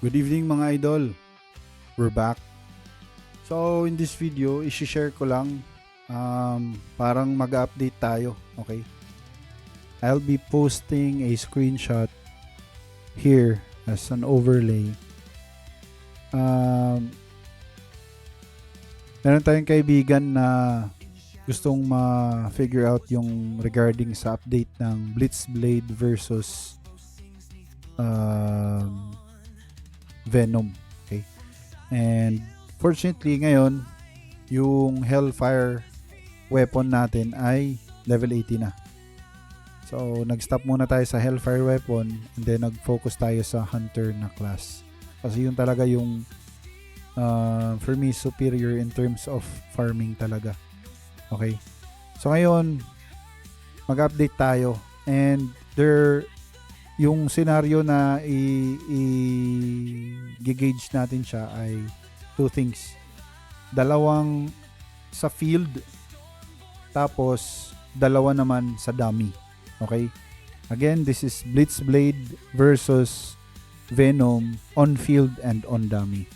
Good evening mga idol. We're back. So in this video, i-share ko lang parang mag-update tayo, okay? I'll be posting a screenshot here as an overlay. Meron tayong kaibigan na gustong ma-figure out yung regarding sa update ng Blitzblade versus Venom, okay? And fortunately ngayon, yung Hellfire weapon natin ay level 80 na. So nag-stop muna tayo sa Hellfire weapon and then nag-focus tayo sa Hunter na class. Kasi yun talaga yung for me superior in terms of farming talaga. Okay? So ngayon, mag-update tayo and yung scenario na i-gauge natin siya ay two things. Dalawang sa field, tapos dalawa naman sa dummy. Okay? Again, this is Blitzblade versus Venom on field and on dummy.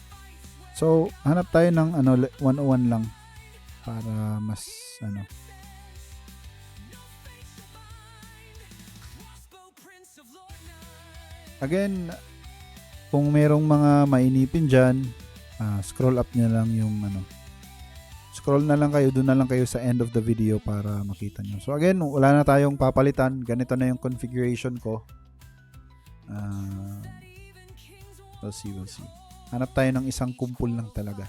So, hanap tayo ng 101 lang para mas Again, kung merong mga mainipin dyan, scroll up nyo lang yung scroll na lang kayo, doon na lang kayo sa end of the video para makita nyo. So again, wala na tayong papalitan. Ganito na yung configuration ko. We'll see. Hanap tayo ng isang kumpul lang talaga.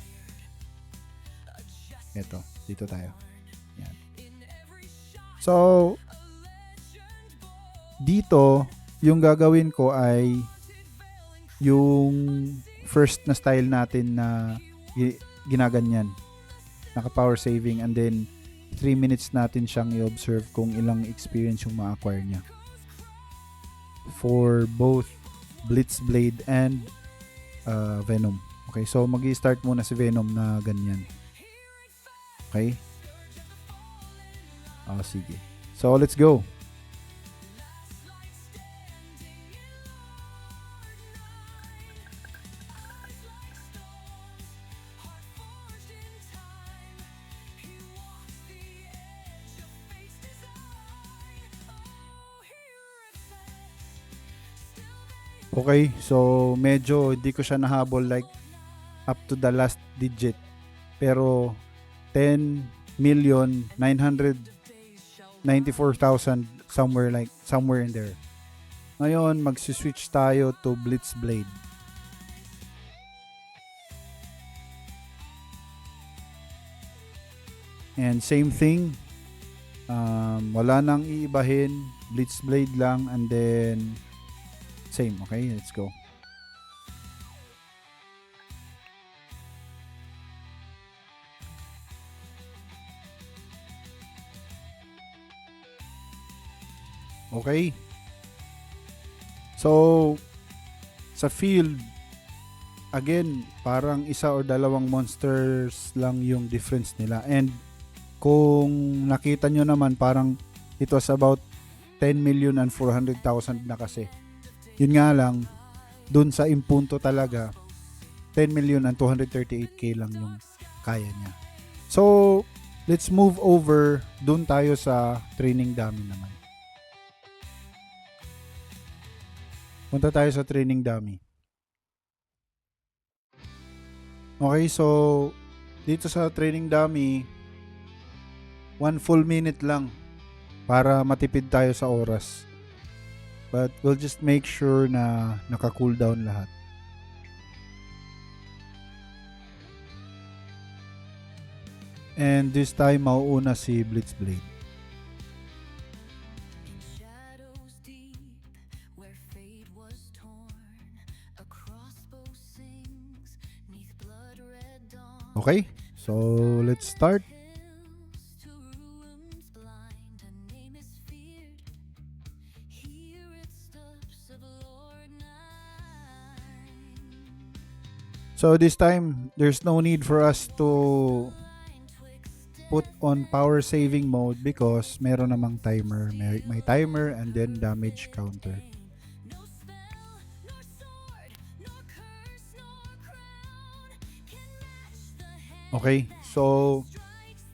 Ito, dito tayo. Yan. So, dito, yung gagawin ko ay yung first na style natin na ginaganyan. Naka-power saving and then 3 minutes natin siyang i-observe kung ilang experience yung ma-acquire niya. For both Blitzblade and Venom. Okay, so mag-i-start muna si Venom na ganyan. Okay? Sige. So, let's go. Okay, so medyo hindi ko siya nahabol like up to the last digit. Pero 10,994,000 somewhere in there. Ngayon, magsi-switch tayo to Blitzblade. And same thing, wala nang iibahin, Blitzblade lang and then same. Okay, let's go. Okay. So, sa field, again, parang isa or dalawang monsters lang yung difference nila. And kung nakita nyo naman, parang it was about 10,400,000 na kasi. Yun nga lang, dun sa impunto talaga, 10,238,000 lang yung kaya niya. So, let's move over. Dun tayo sa training dummy naman. Punta tayo sa training dummy. Okay, so dito sa training dummy, 1 full minute lang para matipid tayo sa oras. But we'll just make sure na naka-cool down lahat. And this time, mauuna si Blitzblade. Okay, so let's start. So this time, there's no need for us to put on power saving mode because meron namang timer. May timer and then damage counter. Okay, so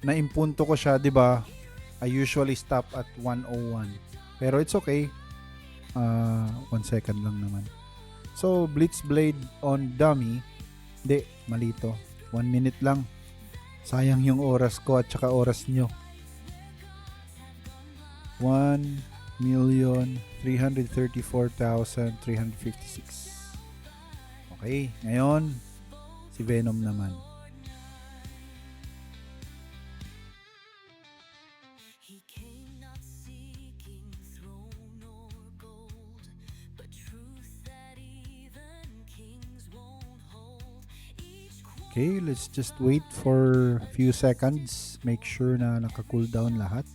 naimpunto ko siya, 'di ba? I usually stop at 101. Pero it's okay. 1 second lang naman. So, Blitzblade on dummy. Hindi, mali to. 1 minute lang. Sayang yung oras ko at saka oras nyo. 1,334,356. Okay, ngayon, si Venom naman. Okay, let's just wait for a few seconds. Make sure na naka-cooldown lahat.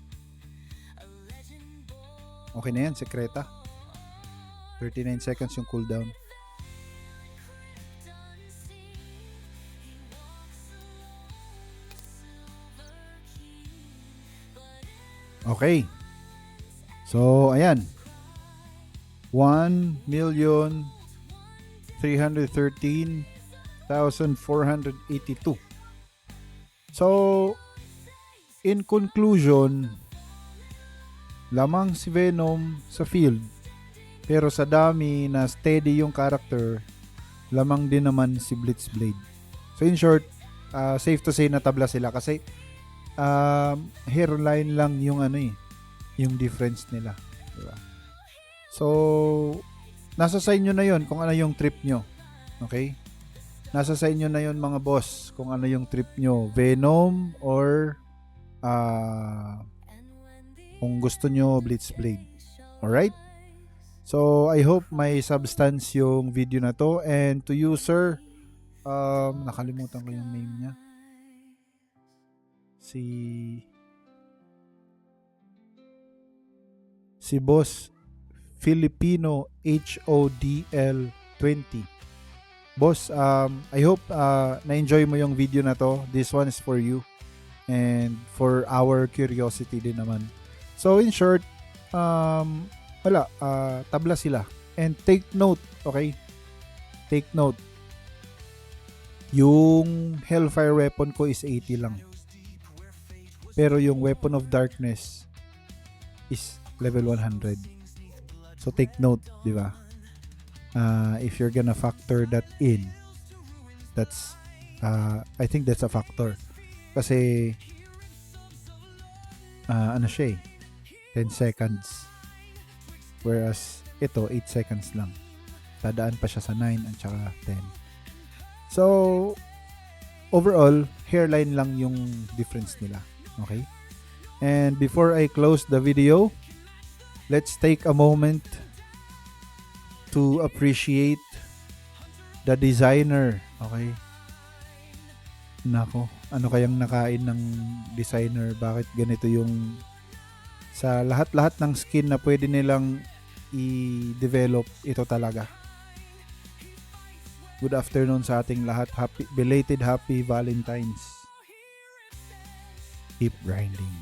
Okay na yan, Sekreta. 39 seconds yung cooldown. Okay. So, ayan. 1,313,482. So, in conclusion, lamang si Venom sa field. Pero sa dami na steady yung character, lamang din naman si Blitzblade. So in short, safe to say na tabla sila kasi hairline lang yung yung difference nila, diba? So nasa sa inyo na yon kung ano yung trip nyo. Okay? Nasa sa inyo na yon mga boss kung ano yung trip nyo, Venom or kung gusto nyo Blitzblade. Alright? So I hope may substance yung video na to. And to you sir, nakalimutan ko yung name niya. Si Boss Filipino HODL 20. Boss, I hope na-enjoy mo yung video na to. This one is for you and for our curiosity din naman. So in short, tabla sila. And take note, okay? Take note. Yung Hellfire weapon ko is 80 lang. Pero yung Weapon of Darkness is level 100. So take note, di ba? If you're gonna factor that in, that's I think that's a factor. Kasi siya 10 seconds. Whereas ito 8 seconds lang. Dadaan pa siya sa 9 at saka 10. So overall, hairline lang yung difference nila. Okay? And before I close the video, let's take a moment to appreciate the designer. Okay? Nako, ano kayang nakain ng designer? Bakit ganito yung sa lahat-lahat ng skin na pwede nilang i-develop, ito talaga. Good afternoon sa ating lahat. Belated happy Valentine's. Keep grinding.